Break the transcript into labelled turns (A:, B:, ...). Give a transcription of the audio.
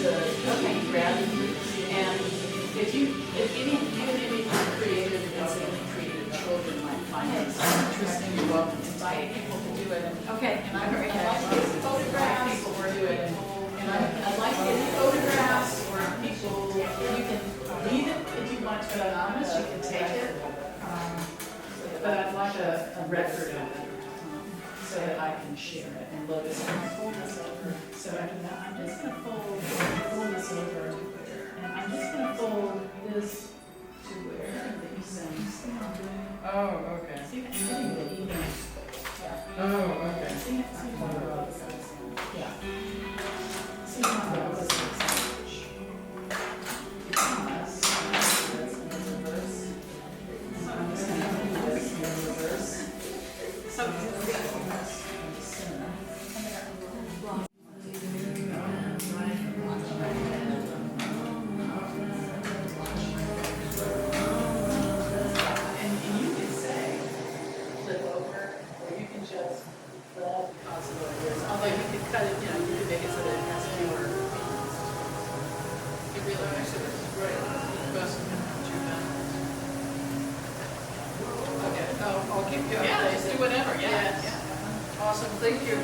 A: okay, grab and if any creative children might find this interesting, you're welcome to invite people to do it. Okay, and I'd like to get photographs people to do it. And I'd like to get photographs or people, you can leave it if you want to be anonymous, you can take it. But I'd like a record of it so that I can share it. And Lotus can fold this over. So after that, I'm just going to fold this over. And I'm just going to fold this to where these things.
B: Oh, okay.
A: See, I'm getting the even. Yeah.
B: Oh, okay.
A: See how well this is. Yeah. See how well this is. Because that's in reverse. So I'm just going to do this in reverse. So this in the center. And you can say, flip over, or you can just fold because of what it is. Although you could cut it, you could make it so that it has fewer.
B: It really actually is great. Best too bad.
A: Okay.
B: Oh, I'll keep you.
A: Yeah, just do whatever, yeah.
B: Awesome, thank you.